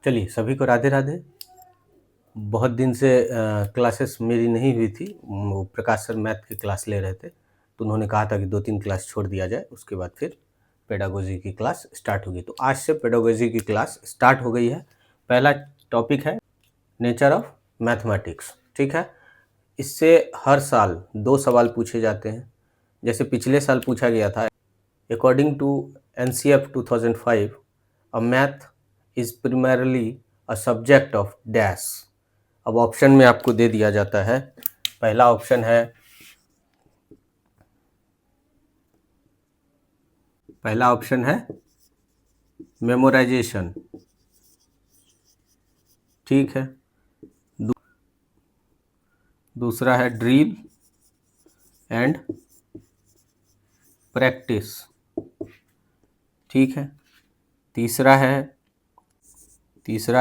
चलिए सभी को राधे राधे। बहुत दिन से क्लासेस मेरी नहीं हुई थी। वो प्रकाश सर मैथ की क्लास ले रहे थे, तो उन्होंने कहा था कि 2-3 क्लास छोड़ दिया जाए, उसके बाद फिर पेडागोजी की क्लास स्टार्ट होगी। तो आज से पेडागोजी की क्लास स्टार्ट हो गई है। पहला टॉपिक है नेचर ऑफ मैथमेटिक्स, ठीक है। इससे हर साल 2 सवाल पूछे जाते हैं। जैसे पिछले साल पूछा गया था, according to NCF 2005, a math is primarily a subject of dash. अब ऑप्शन में आपको दे दिया जाता है। पहला ऑप्शन है मेमोराइजेशन, ठीक है। दूसरा है ड्रिल एंड प्रैक्टिस, ठीक है। तीसरा है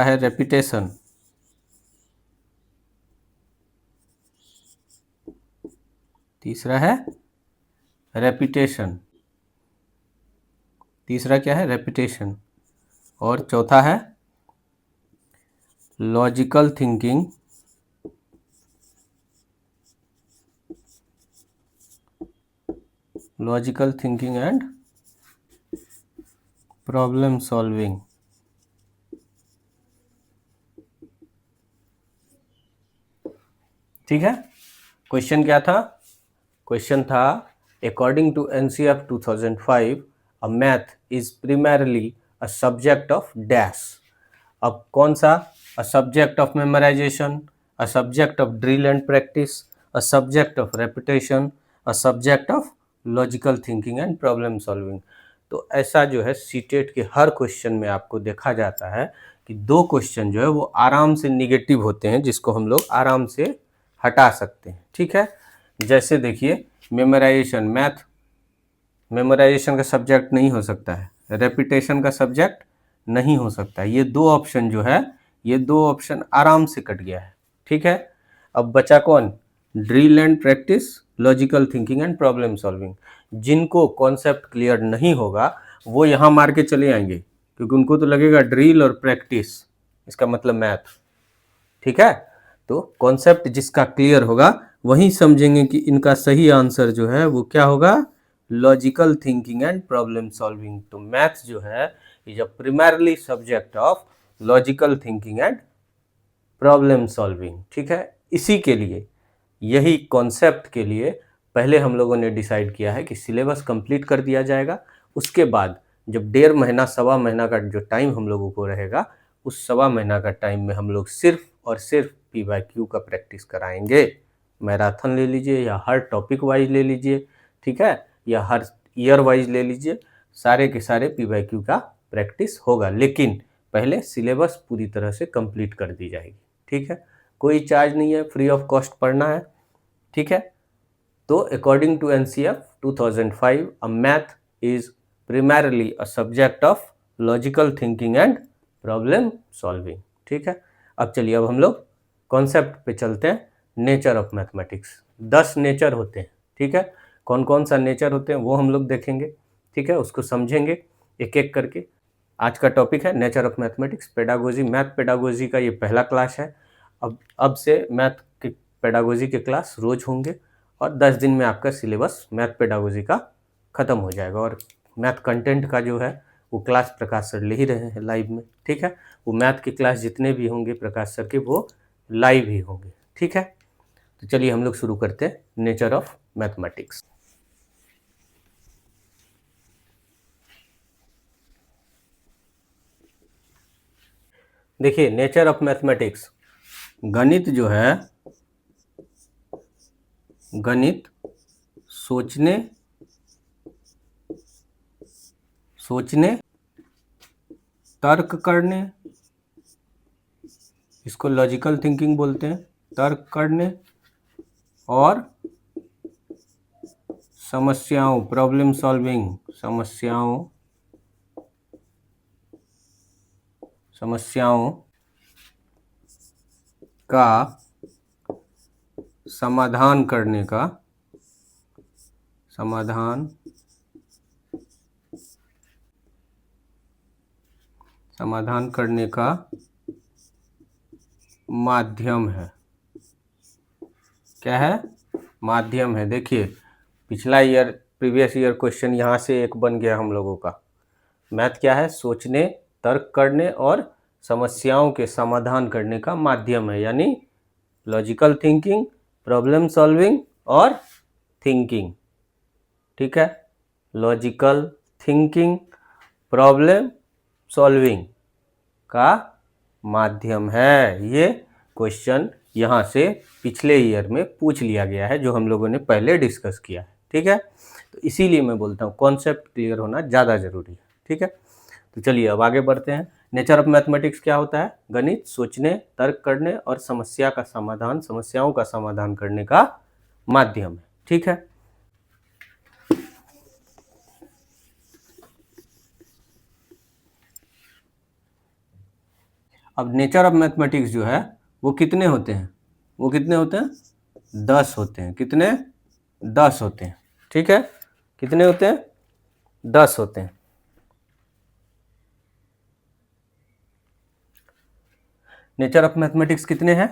रेपिटेशन। तीसरा क्या है? रेपिटेशन। और चौथा है logical thinking and problem solving. ठीक है। क्वेश्चन क्या था? क्वेश्चन था according to NCF 2005, a math is primarily a subject of dash. अब कौन सा? A subject of memorization, a subject of drill and practice, a subject of repetition, a subject of logical thinking and problem solving. तो ऐसा जो है CTET के हर question में आपको देखा जाता है कि 2 क्वेश्चन जो है वो आराम से निगेटिव होते हैं, जिसको हम लोग आराम से हटा सकते हैं, ठीक है। जैसे देखिए, मेमोराइजेशन का सब्जेक्ट नहीं हो सकता है, रेपिटेशन का सब्जेक्ट नहीं हो सकता है। ये 2 ऑप्शन जो है, ये 2 ऑप्शन आराम से कट गया है, ठीक है। अब बचा कौन? Drill and practice, logical thinking and problem solving. जिनको कॉन्सेप्ट क्लियर नहीं होगा वो यहाँ मार के चले आएंगे, क्योंकि उनको तो लगेगा ड्रिल और प्रैक्टिस, इसका मतलब मैथ, ठीक है। तो कॉन्सेप्ट जिसका क्लियर होगा वही समझेंगे कि इनका सही आंसर जो है वो क्या होगा? Logical thinking and problem solving. तो मैथ जो है is a primarily subject of logical thinking and problem solving, ठीक है। इसी के लिए, यही कॉन्सेप्ट के लिए पहले हम लोगों ने डिसाइड किया है कि सिलेबस कंप्लीट कर दिया जाएगा। उसके बाद जब 1.5 महीना, सवा महीना का जो टाइम हम लोगों को रहेगा, उस सवा महीना का टाइम में हम लोग सिर्फ और सिर्फ PYQ का प्रैक्टिस कराएंगे। मैराथन ले लीजिए या हर टॉपिक वाइज ले लीजिए, ठीक है, या हर ईयर वाइज ले लीजिए, सारे के सारे PYQ का प्रैक्टिस होगा। लेकिन पहले सिलेबस पूरी तरह से कंप्लीट कर दी जाएगी, ठीक है। कोई चार्ज नहीं है, फ्री ऑफ कॉस्ट पढ़ना है, ठीक है। तो according to NCF 2005, a math is primarily a subject of logical thinking and problem solving, ठीक है। अब चलिए, अब हम लोग कॉन्सेप्ट पे चलते हैं। नेचर ऑफ मैथमेटिक्स, 10 नेचर होते हैं, ठीक है। कौन कौन सा नेचर होते हैं वो हम लोग देखेंगे, ठीक है, उसको समझेंगे एक एक करके। आज का टॉपिक है nature of mathematics, pedagogy. Math pedagogy का ये पहला क्लास है। अब से मैथ की पेडागोजी के क्लास रोज होंगे, और 10 दिन में आपका सिलेबस मैथ पेडागोजी का ख़त्म हो जाएगा। और मैथ कंटेंट का जो है वो क्लास प्रकाश सर ले ही रहे हैं लाइव में, ठीक है। वो मैथ की क्लास जितने भी होंगे प्रकाश सर के, वो लाइव ही होंगे, ठीक है। तो चलिए हम लोग शुरू करते हैं नेचर ऑफ मैथमेटिक्स। देखिए, नेचर ऑफ मैथमेटिक्स, गणित जो है, गणित सोचने तर्क करने, इसको लॉजिकल थिंकिंग बोलते हैं, तर्क करने और समस्याओं, प्रॉब्लम सॉल्विंग, समस्याओं का समाधान करने का, माध्यम है। क्या है? माध्यम है। देखिए पिछला ईयर प्रीवियस ईयर क्वेश्चन यहाँ से एक बन गया हम लोगों का। मैथ क्या है? सोचने, तर्क करने और समस्याओं के समाधान करने का माध्यम है, यानी लॉजिकल थिंकिंग, प्रॉब्लम सॉल्विंग और थिंकिंग। ठीक है, लॉजिकल थिंकिंग, प्रॉब्लम सॉल्विंग का माध्यम है। ये क्वेश्चन यहाँ से पिछले ईयर में पूछ लिया गया है, जो हम लोगों ने पहले डिस्कस किया है। ठीक है, तो इसीलिए मैं बोलता हूँ कॉन्सेप्ट क्लियर होना ज़्यादा जरूरी है। ठीक है, तो चलिए अब आगे बढ़ते हैं। नेचर ऑफ मैथमेटिक्स क्या होता है? गणित सोचने, तर्क करने और समस्याओं का समाधान करने का माध्यम है। ठीक है, अब नेचर ऑफ मैथमेटिक्स जो है वो कितने होते हैं? वो कितने होते हैं? 10 होते हैं। कितने? 10 होते हैं। ठीक है, कितने होते हैं? 10 होते हैं। नेचर ऑफ मैथमेटिक्स कितने हैं?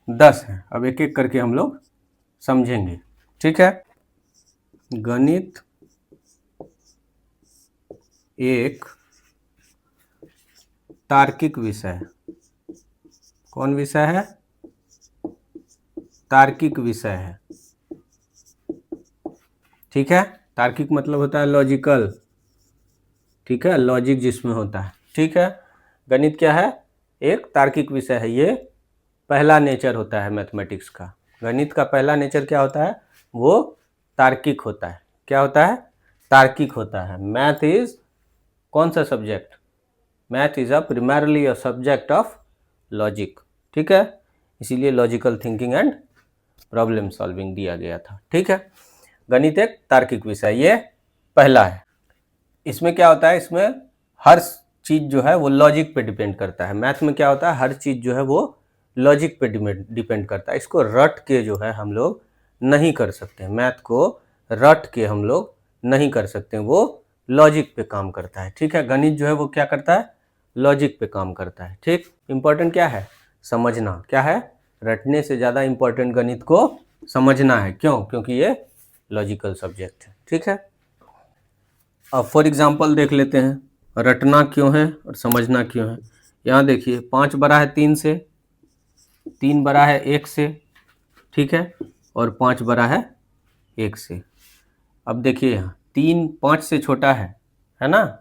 10 हैं। अब एक एक करके हम लोग समझेंगे। ठीक है, गणित एक तार्किक विषय है। कौन विषय है? तार्किक विषय है। ठीक है, तार्किक मतलब होता है लॉजिकल। ठीक है, लॉजिक जिसमें होता है। ठीक है, गणित क्या है? एक तार्किक विषय है। ये पहला नेचर होता है मैथमेटिक्स का। गणित का पहला नेचर क्या होता है? वो तार्किक होता है। क्या होता है? तार्किक होता है। मैथ इज कौन सा subject? Math is primarily a subject of logic. ठीक है, इसीलिए logical thinking and problem solving दिया गया था। ठीक है, गणित एक तार्किक विषय, ये पहला है। इसमें क्या होता है? इसमें हर चीज जो है वो लॉजिक पे डिपेंड करता है। मैथ में क्या होता है? हर चीज जो है वो लॉजिक पे डिपेंड करता है। इसको रट के जो है हम लोग नहीं कर सकते। मैथ को रट के हम लोग नहीं कर सकते, वो लॉजिक पे काम करता है। ठीक है, गणित जो है वो क्या करता है? लॉजिक पे काम करता है। ठीक, इंपॉर्टेंट क्या है? समझना। क्या है? रटने से ज़्यादा इंपॉर्टेंट गणित को समझना है। क्यों? क्योंकि ये लॉजिकल सब्जेक्ट है। ठीक है, अब फॉर एग्जांपल देख लेते हैं रटना क्यों है और समझना क्यों है। यहाँ देखिए 5 बड़ा है 3 से, 3 बड़ा है 1 से। ठीक है, और 5 बड़ा है 1 से। अब देखिए यहाँ 3 5 से छोटा है ना।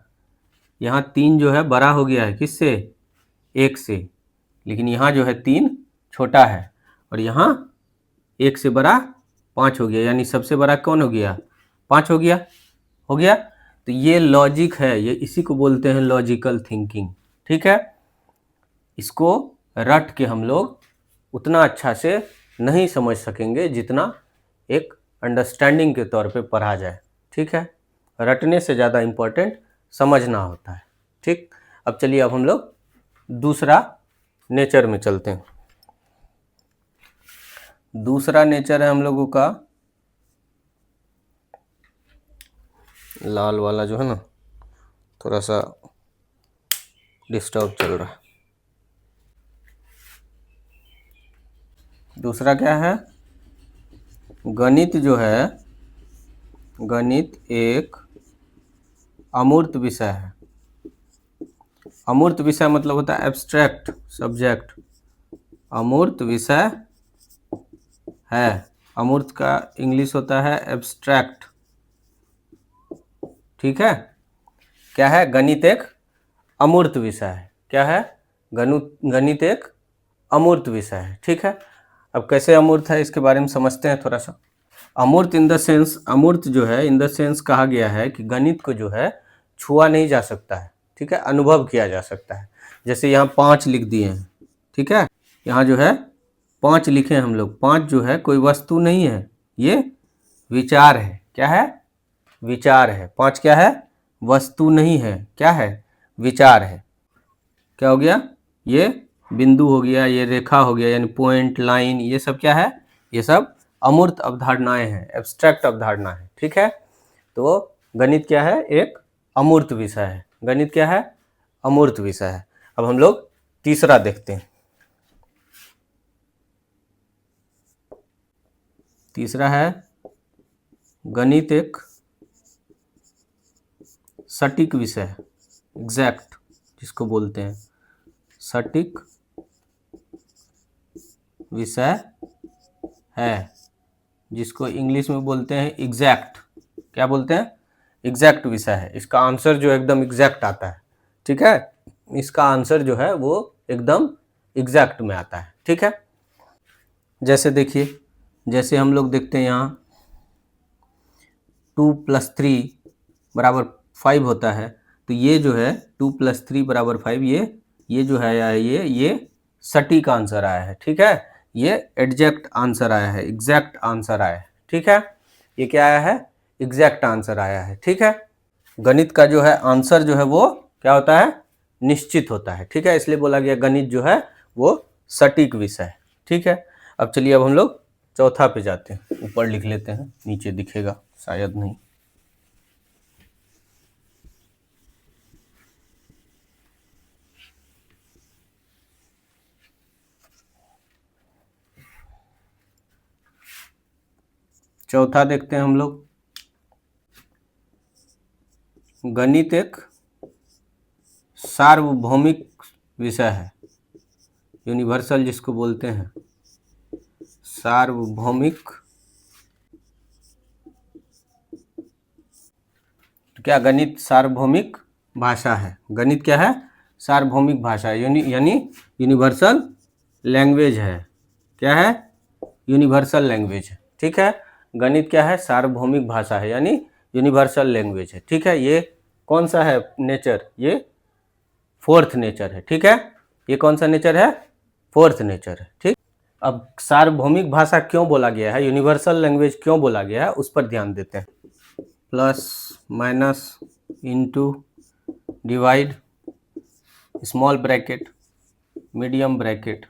यहाँ 3 जो है बड़ा हो गया है किससे? 1 से। लेकिन यहाँ जो है 3 छोटा है और यहाँ 1 से बड़ा 5 हो गया, यानी सबसे बड़ा कौन हो गया? 5 हो गया। हो गया, तो ये लॉजिक है। ये इसी को बोलते हैं लॉजिकल थिंकिंग। ठीक है, इसको रट के हम लोग उतना अच्छा से नहीं समझ सकेंगे जितना एक अंडरस्टैंडिंग के तौर पे पढ़ा जाए। ठीक है, रटने से ज़्यादा इम्पोर्टेंट समझना होता है। ठीक, अब चलिए अब हम लोग दूसरा नेचर में चलते हैं। दूसरा नेचर है हम लोगों का, लाल वाला जो है ना थोड़ा सा डिस्टर्ब चल रहा है। दूसरा क्या है? गणित जो है, गणित एक अमूर्त विषय है। अमूर्त विषय मतलब होता है एब्स्ट्रैक्ट सब्जेक्ट। अमूर्त विषय है। अमूर्त का इंग्लिश होता है एब्स्ट्रैक्ट। ठीक है, क्या है? गणित एक अमूर्त विषय है। क्या है? गणित एक अमूर्त विषय है। ठीक है, अब कैसे अमूर्त है इसके बारे में समझते हैं थोड़ा सा। अमूर्त इन द सेंस, अमूर्त जो है इन द सेंस कहा गया है कि गणित को जो है छुआ नहीं जा सकता है। ठीक है, अनुभव किया जा सकता है। जैसे यहाँ 5 लिख दिए हैं। ठीक है, यहाँ जो है 5 लिखे हैं हम लोग। 5 जो है कोई वस्तु नहीं है, ये विचार है। क्या है? विचार है। 5 क्या है? वस्तु नहीं है। क्या है? विचार है। क्या हो गया? ये बिंदु हो गया, ये रेखा हो गया, यानी पॉइंट, लाइन, ये सब क्या है? ये सब अमूर्त अवधारणाएं हैं, एब्स्ट्रैक्ट अवधारणा है। ठीक है, तो गणित क्या है? एक अमूर्त विषय है। गणित क्या है? अमूर्त विषय है। अब हम लोग तीसरा देखते हैं। तीसरा है गणित एक सटीक विषय, एग्जैक्ट जिसको बोलते हैं, सटीक विषय है, जिसको इंग्लिश में बोलते हैं एग्जैक्ट। क्या बोलते हैं? एग्जैक्ट विषय है। इसका आंसर जो एकदम एग्जैक्ट आता है, ठीक है, इसका आंसर जो है वो एकदम एग्जैक्ट में आता है, ठीक है। जैसे देखिए, जैसे हम लोग देखते हैं यहाँ 2 + 3 = 5 होता है, तो ये जो है 2 + 3 = 5, ये जो है ये सटीक आंसर आया है, ठीक है, ये एग्जैक्ट आंसर आया है, एग्जैक्ट आंसर आया है, ठीक है, ये क्या आया है? एग्जैक्ट आंसर आया है, ठीक है। गणित का जो है आंसर जो है वो क्या होता है? निश्चित होता है, ठीक है, इसलिए बोला गया गणित जो है वो सटीक विषय है, ठीक है। अब चलिए, अब हम लोग चौथा पे जाते हैं, ऊपर लिख लेते हैं, नीचे दिखेगा शायद नहीं। चौथा देखते हैं हम लोग, गणित एक सार्वभौमिक विषय है, यूनिवर्सल जिसको बोलते हैं, सार्वभौमिक। तो क्या गणित सार्वभौमिक भाषा है? गणित क्या है? सार्वभौमिक भाषा है, यानी यूनिवर्सल लैंग्वेज है। क्या है? यूनिवर्सल लैंग्वेज है, ठीक है। गणित क्या है? सार्वभौमिक भाषा है, यानी यूनिवर्सल लैंग्वेज है, ठीक है। ये कौन सा है नेचर? ये 4th नेचर है, ठीक है। ये कौन सा नेचर है? 4th नेचर है, ठीक। अब सार्वभौमिक भाषा क्यों बोला गया है, यूनिवर्सल लैंग्वेज क्यों बोला गया है, उस पर ध्यान देते हैं। Plus minus into divide, small bracket, medium bracket,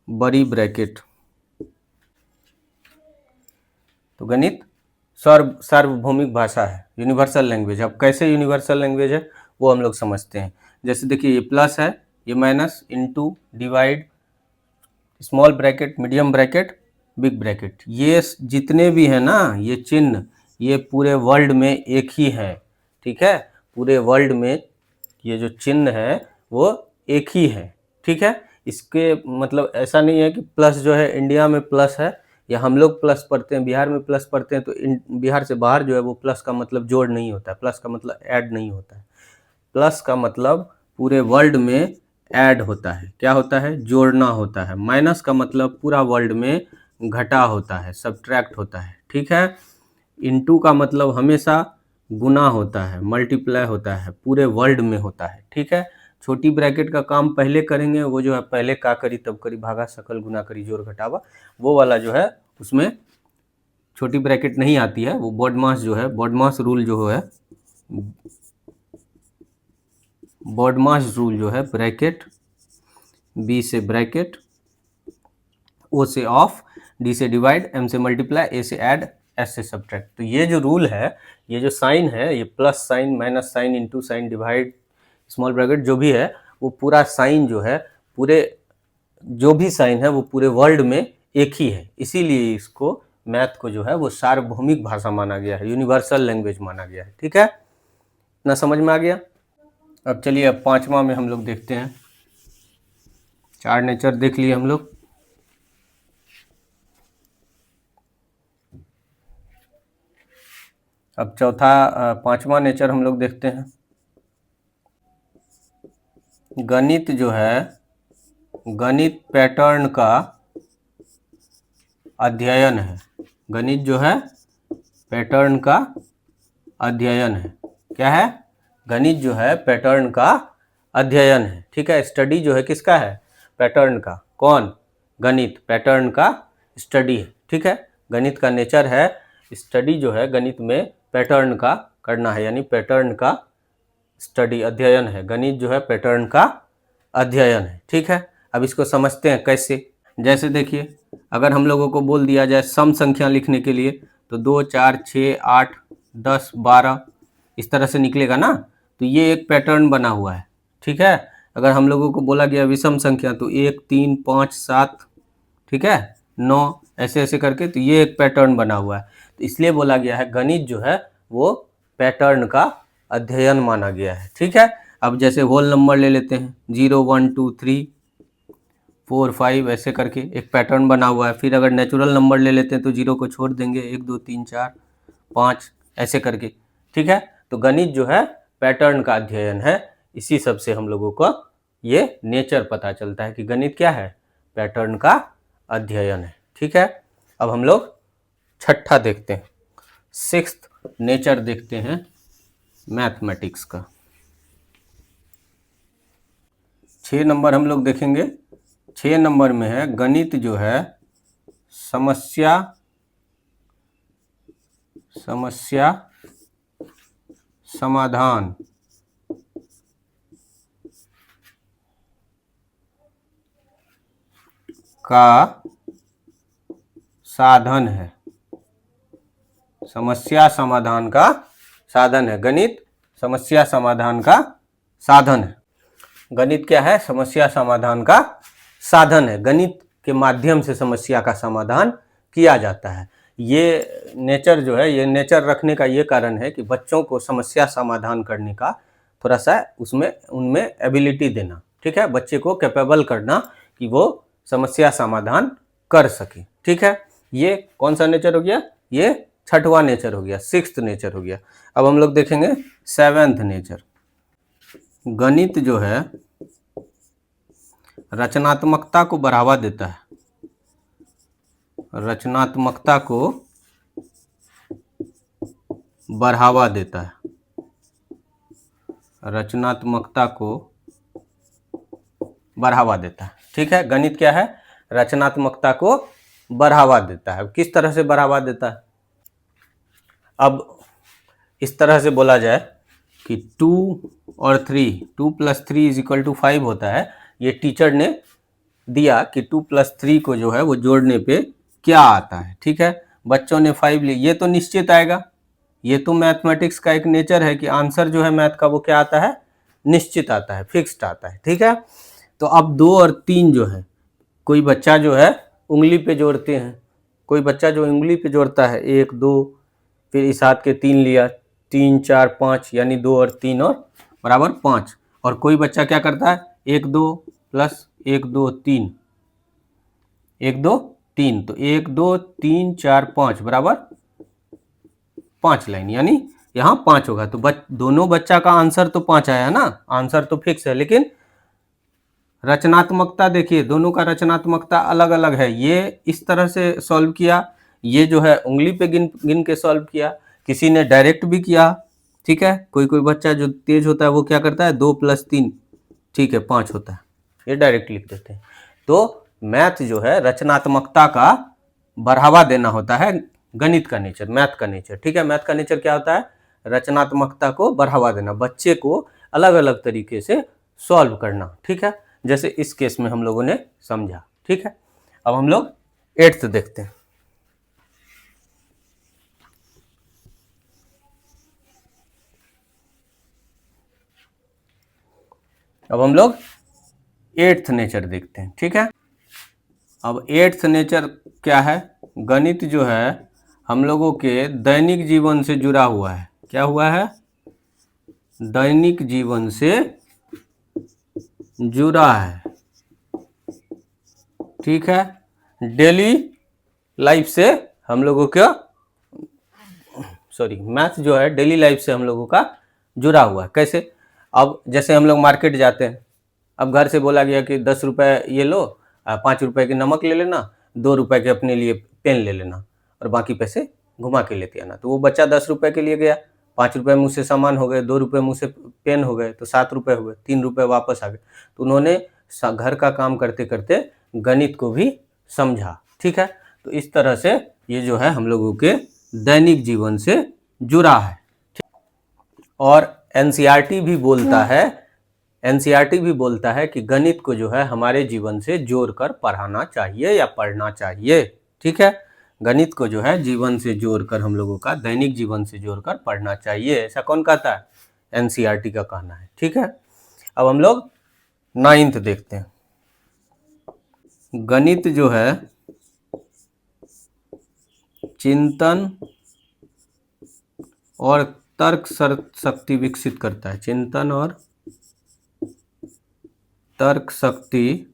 बड़ी ब्रैकेट। तो गणित सार्वभौमिक भाषा है, यूनिवर्सल लैंग्वेज। अब कैसे यूनिवर्सल लैंग्वेज है वो हम लोग समझते हैं। जैसे देखिए, ये प्लस है, ये minus, into, divide, small bracket, medium bracket, big bracket, ये जितने भी हैं ना ये चिन्ह, ये पूरे वर्ल्ड में एक ही है, ठीक है। पूरे वर्ल्ड में ये जो चिन्ह है वो एक ही है, ठीक है। इसके मतलब ऐसा नहीं है कि प्लस जो है इंडिया में प्लस है, या हम लोग प्लस पढ़ते हैं, बिहार में प्लस पढ़ते हैं, तो बिहार से बाहर जो है वो प्लस का मतलब जोड़ नहीं होता है, प्लस का मतलब ऐड नहीं होता है। प्लस का मतलब पूरे वर्ल्ड में ऐड होता है, क्या होता है? जोड़ना होता है। माइनस का मतलब पूरा वर्ल्ड में घटा होता है, सब्ट्रैक्ट होता है, ठीक है। इनटू का मतलब हमेशा गुना होता है, मल्टीप्लाई होता है, पूरे वर्ल्ड में होता है, ठीक है। छोटी ब्रैकेट का काम पहले करेंगे, वो जो है पहले का करी तब करी, भागा सकल गुना करी जोड़ घटावा, वो वाला जो है उसमें छोटी ब्रैकेट नहीं आती है। वो बॉडमास जो है, बॉडमास रूल जो है, बॉडमास रूल जो है, ब्रैकेट, बी से ब्रैकेट, ओ से ऑफ, डी से डिवाइड, एम से मल्टीप्लाई, ए से ऐड, एस से सब्ट्रैक्ट। तो ये जो रूल है, ये जो साइन है, ये plus sign, minus sign, into sign, divide, small bracket जो भी है, वो पूरा साइन जो है, पूरे जो भी साइन है वो पूरे वर्ल्ड में एक ही है। इसीलिए इसको, मैथ को जो है वो सार्वभौमिक भाषा माना गया है, यूनिवर्सल लैंग्वेज माना गया है, ठीक है ना। समझ में आ गया? अब चलिए, अब 5वां में हम लोग देखते हैं। 4 नेचर देख लिए हम लोग। अब चौथा 5वां नेचर हम लोग देखते हैं। गणित जो है, गणित पैटर्न का अध्ययन है। गणित जो है पैटर्न का अध्ययन है। क्या है? गणित जो है पैटर्न का अध्ययन है, ठीक है। स्टडी जो है किसका है? पैटर्न का। कौन? गणित पैटर्न का स्टडी है, ठीक है। गणित का नेचर है स्टडी, जो है गणित में पैटर्न का करना है, यानी पैटर्न का स्टडी, अध्ययन है। गणित जो है पैटर्न का अध्ययन है, ठीक है। अब इसको समझते हैं कैसे। जैसे देखिए, अगर हम लोगों को बोल दिया जाए सम संख्या लिखने के लिए, तो 2, 4, 6, 8, 10, 12 इस तरह से निकलेगा ना। तो ये एक पैटर्न बना हुआ है, ठीक है। अगर हम लोगों को बोला गया विषम संख्या, तो 1, 3, 5, 7, ठीक है, 9, ऐसे ऐसे करके। तो ये एक पैटर्न बना हुआ है, तो इसलिए बोला गया है गणित जो है वो पैटर्न का अध्ययन माना गया है। ठीक है, अब जैसे होल नंबर ले लेते हैं, 0 1 2 3 4 5 ऐसे करके एक पैटर्न बना हुआ है। फिर अगर नेचुरल नंबर ले लेते हैं तो 0 को छोड़ देंगे, 1 2 3 4 5 ऐसे करके। ठीक है, तो गणित जो है पैटर्न का अध्ययन है। इसी सब से हम लोगों को ये नेचर पता चलता है कि गणित क्या है, पैटर्न का अध्ययन है। ठीक है, अब हम लोग छठा देखते हैं, सिक्स्थ नेचर देखते हैं मैथमेटिक्स का। 6 नंबर हम लोग देखेंगे। 6 नंबर में है गणित जो है समस्या समाधान का साधन है। समस्या समाधान का साधन है, गणित समस्या समाधान का साधन है। गणित क्या है, समस्या समाधान का साधन है। गणित के माध्यम से समस्या का समाधान किया जाता है। ये नेचर जो है, ये नेचर रखने का ये कारण है कि बच्चों को समस्या समाधान करने का थोड़ा सा उसमें उनमें एबिलिटी देना। ठीक है, बच्चे को कैपेबल करना कि वो समस्या समाधान कर सके। ठीक है, ये कौन सा नेचर हो गया, ये छठवां नेचर हो गया, सिक्स्थ नेचर हो गया। अब हम लोग देखेंगे सेवेंथ नेचर। गणित जो है रचनात्मकता को बढ़ावा देता है। रचनात्मकता को बढ़ावा देता है। रचनात्मकता को बढ़ावा देता है। ठीक है, गणित क्या है, रचनात्मकता को बढ़ावा देता है। किस तरह से बढ़ावा देता है, अब इस तरह से बोला जाए कि 2 और 3, 2 + 3 = 5 होता है। ये टीचर ने दिया कि 2 + 3 को जो है वो जोड़ने पे क्या आता है। ठीक है, बच्चों ने 5 लिया, ये तो निश्चित आएगा। ये तो मैथमेटिक्स का एक नेचर है कि आंसर जो है मैथ का वो क्या आता है, निश्चित आता है, फिक्स्ड आता है। ठीक है, तो अब 2 और 3 जो है, कोई बच्चा जो है उंगली पे जोड़ते हैं, कोई बच्चा जो उंगली पे जोड़ता है 1 2, फिर इस हाथ के 3 लिया, 3 4 5, यानी 2 और 3 और बराबर 5। और कोई बच्चा क्या करता है 1 2 + 1 2 3, 1 2 3, तो 1 2 3 4 5 बराबर 5 लाइन, यानी यहाँ 5 होगा। तो दोनों बच्चा का आंसर तो 5 आया ना, आंसर तो फिक्स है। लेकिन रचनात्मकता देखिए, दोनों का रचनात्मकता अलग अलग है। ये इस तरह से सॉल्व किया, ये जो है उंगली पे गिन गिन के सॉल्व किया, किसी ने डायरेक्ट भी किया। ठीक है, कोई कोई बच्चा जो तेज होता है वो क्या करता है 2 + 3, ठीक है 5 होता है, ये डायरेक्ट लिख देते हैं। तो मैथ जो है रचनात्मकता का बढ़ावा देना होता है, गणित का नेचर, मैथ का नेचर। ठीक है, मैथ का नेचर क्या होता है, रचनात्मकता को बढ़ावा देना, बच्चे को अलग अलग तरीके से सॉल्व करना। ठीक है, जैसे इस केस में हम लोगों ने समझा। ठीक है, अब हम लोग 8th देखते हैं। अब हम लोग 8th नेचर देखते हैं। ठीक है, अब 8th नेचर क्या है, गणित जो है हम लोगों के दैनिक जीवन से जुड़ा हुआ है। क्या हुआ है, दैनिक जीवन से जुड़ा है। ठीक है, डेली लाइफ से हम लोगों का, सॉरी, मैथ जो है डेली लाइफ से हम लोगों का जुड़ा हुआ है। कैसे, अब जैसे हम लोग मार्केट जाते हैं, अब घर से बोला गया कि 10 रुपए ये लो, 5 रुपए की नमक ले लेना, 2 रुपए के अपने लिए पेन ले लेना और बाकी पैसे घुमा के लेते आना। तो वो बच्चा 10 रुपए के लिए गया, 5 रुपए मुँह से सामान हो गए, 2 रुपए मुँह से पेन हो गए, तो 7 रुपए हुए, 3 रुपए वापस आ गए। तो उन्होंने घर का काम करते करते गणित को भी समझा। ठीक है, तो इस तरह से ये जो है हम लोगों के दैनिक जीवन से जुड़ा है। और एनसीईआरटी भी बोलता है, एनसीईआरटी भी बोलता है कि गणित को जो है हमारे जीवन से जोड़कर पढ़ाना चाहिए या पढ़ना चाहिए। ठीक है, गणित को जो है जीवन से जोड़कर, हम लोगों का दैनिक जीवन से जोड़कर पढ़ना चाहिए, ऐसा कौन कहता है, एनसीईआरटी का कहना है। ठीक है, अब हम लोग 9th देखते हैं। गणित जो है चिंतन और तर्क शक्ति विकसित करता है। चिंतन और तर्क शक्ति,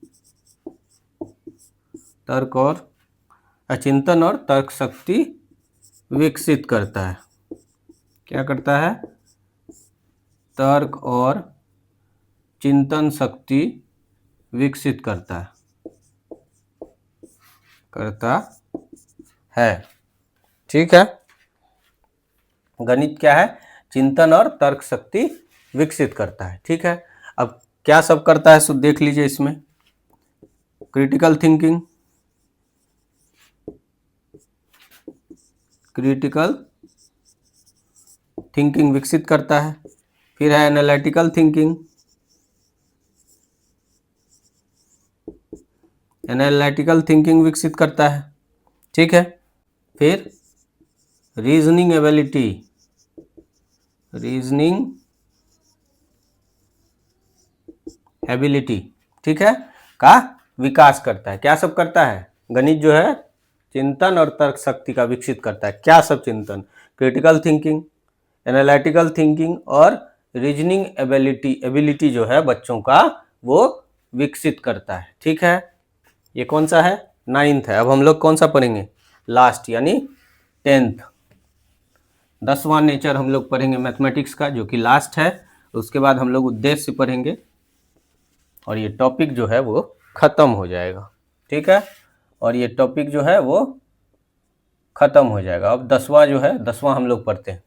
चिंतन और तर्क शक्ति विकसित करता है। क्या करता है? तर्क और चिंतन शक्ति विकसित करता है। ठीक है, गणित क्या है? चिंतन और तर्क शक्ति विकसित करता है। ठीक है, अब क्या सब करता है सो देख लीजिए इसमें। क्रिटिकल थिंकिंग विकसित करता है। फिर है एनालिटिकल थिंकिंग विकसित करता है। ठीक है, फिर रीजनिंग एबिलिटी, ठीक है, का विकास करता है। क्या सब करता है? गणित जो है चिंतन और तर्क शक्ति का विकसित करता है। क्या सब चिंतन? क्रिटिकल थिंकिंग, एनालिटिकल थिंकिंग और रीजनिंग एबिलिटी जो है बच्चों का वो विकसित करता है। ठीक है, ये कौन सा है? 9th है। अब हम लोग कौन सा पढ़ेंगे? लास्ट यानी 10th, 10वां नेचर हम लोग पढ़ेंगे मैथमेटिक्स का, जो कि लास्ट है। उसके बाद हम लोग उद्देश्य पढ़ेंगे और ये टॉपिक जो है वो खत्म हो जाएगा। ठीक है, और ये टॉपिक जो है वो खत्म हो जाएगा। अब 10वां जो है, 10वां हम लोग पढ़ते हैं।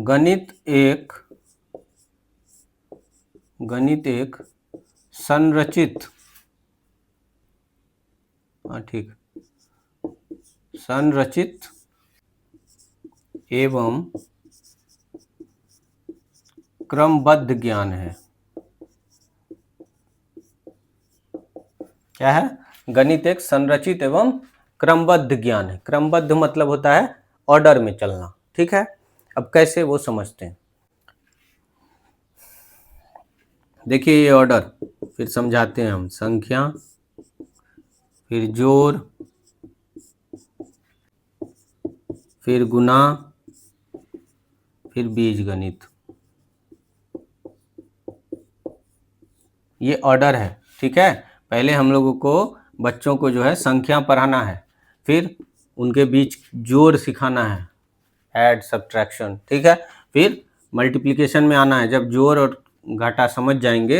गणित एक संरचित, ठीक, संरचित एवं क्रमबद्ध ज्ञान है। क्या है? गणित एक संरचित एवं क्रमबद्ध ज्ञान है। क्रमबद्ध मतलब होता है ऑर्डर में चलना। ठीक है, अब कैसे वो समझते हैं। देखिए ये ऑर्डर, फिर समझाते हैं हम। संख्या, फिर जोड़, फिर गुना, फिर बीजगणित। ये ऑर्डर है। ठीक है, पहले हम लोगों को बच्चों को जो है संख्या पढ़ाना है, फिर उनके बीच जोड़ सिखाना है, ऐड सब्ट्रैक्शन। ठीक है, फिर मल्टीप्लिकेशन में आना है। जब जोड़ और घाटा समझ जाएंगे,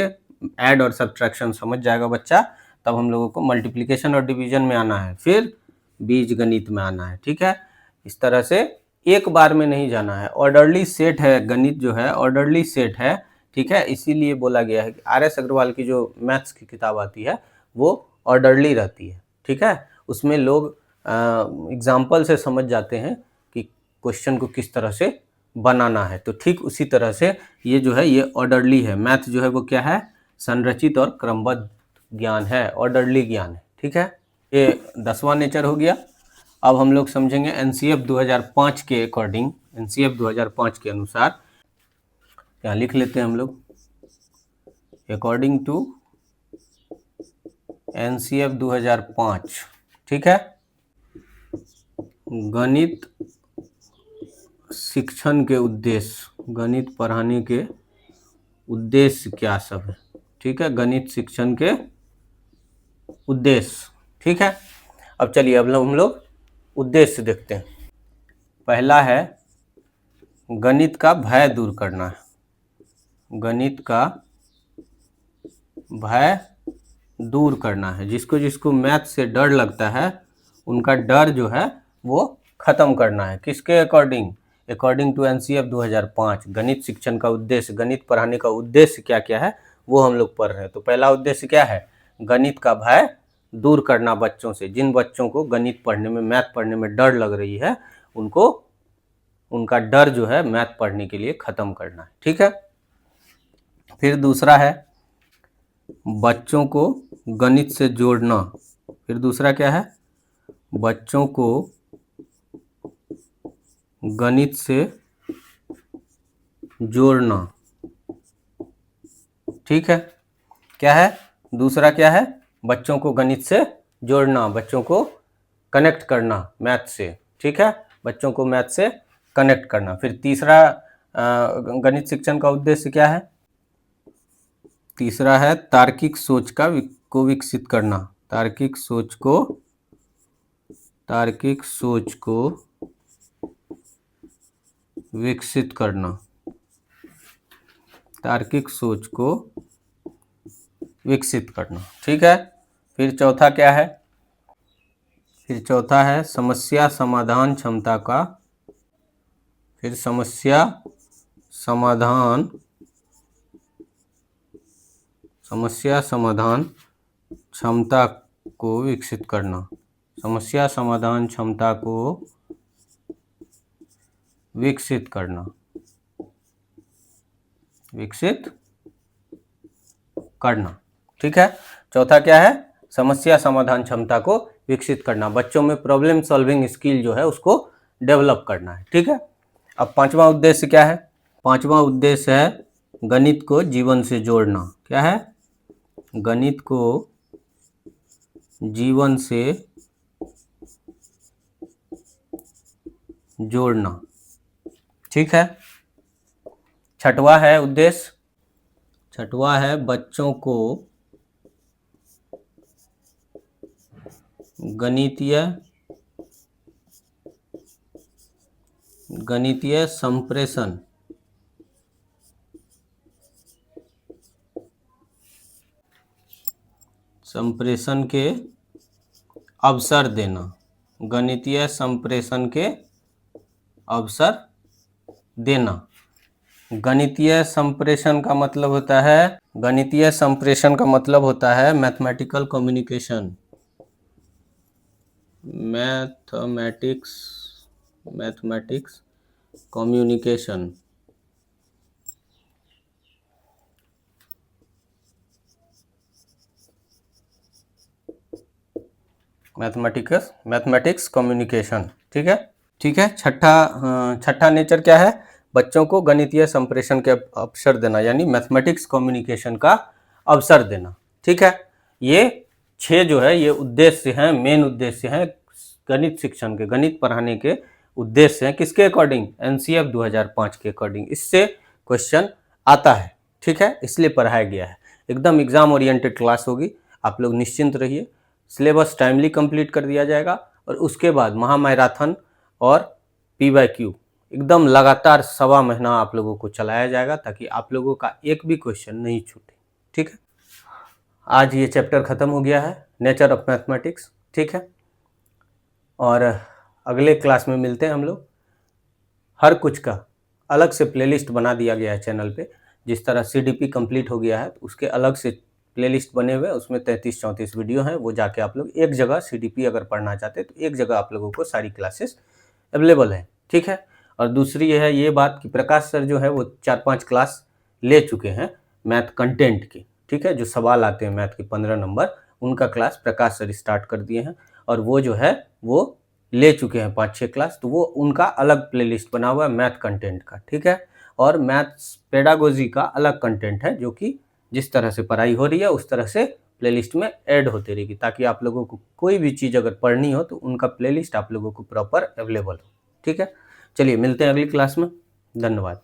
ऐड और सब्ट्रैक्शन समझ जाएगा बच्चा, तब हम लोगों को मल्टीप्लिकेशन और डिवीजन में आना है, फिर बीजगणित में आना है। ठीक है, इस तरह से एक बार में नहीं जाना है। ऑर्डरली सेट है गणित जो है, ऑर्डरली सेट है। ठीक है, इसीलिए बोला गया है कि RS अग्रवाल की जो मैथ्स की किताब आती है वो ऑर्डरली रहती है। ठीक है, उसमें लोग एग्जाम्पल से समझ जाते हैं कि क्वेश्चन को किस तरह से बनाना है। तो ठीक उसी तरह से ये जो है ये ऑर्डरली है। मैथ जो है वो क्या है? संरचित और क्रमबद्ध ज्ञान है, ऑर्डरली ज्ञान है। ठीक है, ये 10वां नेचर हो गया। अब हम लोग समझेंगे NCF 2005 के अकॉर्डिंग, NCF 2005 के अनुसार, यहाँ लिख लेते हैं हम लोग, अकॉर्डिंग टू NCF 2005। ठीक है, गणित शिक्षण के उद्देश्य, गणित पढ़ाने के उद्देश्य क्या सब है। ठीक है, गणित शिक्षण के उद्देश्य। ठीक है, अब चलिए अब हम लोग उद्देश्य देखते हैं। पहला है गणित का भय दूर करना है। गणित का भय दूर करना है। जिसको जिसको मैथ से डर लगता है उनका डर जो है वो खत्म करना है। किसके अकॉर्डिंग? According to NCF 2005। गणित शिक्षण का उद्देश्य, गणित पढ़ाने का उद्देश्य क्या क्या है वो हम लोग पढ़ रहे हैं। तो पहला उद्देश्य क्या है? गणित का भय दूर करना बच्चों से। जिन बच्चों को गणित पढ़ने में, मैथ पढ़ने में डर लग रही है, उनको उनका डर जो है मैथ पढ़ने के लिए खत्म करना है। ठीक है, फिर दूसरा है बच्चों को गणित से जोड़ना। फिर दूसरा क्या है? बच्चों को गणित से जोड़ना। ठीक है, क्या है दूसरा? क्या है? बच्चों को गणित से जोड़ना, बच्चों को कनेक्ट करना मैथ से, ठीक है, बच्चों को मैथ से कनेक्ट करना। फिर तीसरा गणित शिक्षण का उद्देश्य क्या है? तीसरा है तार्किक सोच को विकसित करना। तार्किक सोच को विकसित करना। तार्किक सोच को विकसित करना, ठीक है। फिर चौथा क्या है? फिर चौथा है समस्या समाधान क्षमता का। फिर समस्या समाधान क्षमता को विकसित करना। समस्या समाधान क्षमता को विकसित करना। ठीक है। चौथा क्या है? समस्या समाधान क्षमता को विकसित करना। बच्चों में प्रॉब्लम सॉल्विंग स्किल जो है उसको डेवलप करना है, ठीक है। अब पांचवा उद्देश्य क्या है? पांचवा उद्देश्य है गणित को जीवन से जोड़ना। क्या है? गणित को जीवन से जोड़ना, ठीक है। छठवा है उद्देश्य, छठवा है बच्चों को गणितीय संप्रेषण के अवसर देना। गणितीय संप्रेषण के अवसर देना। गणितीय संप्रेषण का मतलब होता है, गणितीय संप्रेषण का मतलब होता है mathematical communication. Mathematics communication. Mathematics communication, ठीक है। ठीक है। छठा नेचर क्या है? बच्चों को गणितीय संप्रेषण के अवसर देना, यानी मैथमेटिक्स कम्युनिकेशन का अवसर देना, ठीक है। ये 6 जो है ये उद्देश्य हैं, मेन उद्देश्य हैं गणित शिक्षण के, गणित पढ़ाने के उद्देश्य हैं। किसके अकॉर्डिंग? एनसीएफ 2005 के अकॉर्डिंग इससे क्वेश्चन आता है, ठीक है, इसलिए पढ़ाया गया है। एकदम एग्जाम ओरिएंटेड क्लास होगी, आप लोग निश्चिंत रहिए। सिलेबस टाइमली कंप्लीट कर दिया जाएगा और उसके बाद महामैराथन और PYQ एकदम लगातार 1.25 महीना आप लोगों को चलाया जाएगा ताकि आप लोगों का एक भी क्वेश्चन नहीं छूटे, ठीक है। आज ये चैप्टर खत्म हो गया है, नेचर ऑफ मैथमेटिक्स, ठीक है। और अगले क्लास में मिलते हैं हम लोग। हर कुछ का अलग से प्लेलिस्ट बना दिया गया है चैनल पे। जिस तरह CDP कंप्लीट हो गया है तो उसके अलग से प्लेलिस्ट बने हुए, उसमें 33-34 वीडियो हैं। वो जाके आप लोग एक जगह CDP अगर पढ़ना चाहते हैं तो एक जगह आप लोगों को सारी क्लासेस अवेलेबल है, ठीक है। और दूसरी है ये बात कि प्रकाश सर जो है वो 4-5 क्लास ले चुके हैं मैथ कंटेंट की, ठीक है। जो सवाल आते हैं मैथ के 15 नंबर, उनका क्लास प्रकाश सर स्टार्ट कर दिए हैं और वो जो है वो ले चुके हैं 5-6 क्लास। तो वो उनका अलग प्लेलिस्ट बना हुआ है मैथ कंटेंट का, ठीक है। और मैथ्स पेडागोजी का अलग कंटेंट है जो कि जिस तरह से पढ़ाई हो रही है उस तरह से प्लेलिस्ट में ऐड होती रहेगी, ताकि आप लोगों को कोई भी चीज़ अगर पढ़नी हो तो उनका प्लेलिस्ट आप लोगों को प्रॉपर अवेलेबल हो, ठीक है। चलिए मिलते हैं अगली क्लास में। धन्यवाद।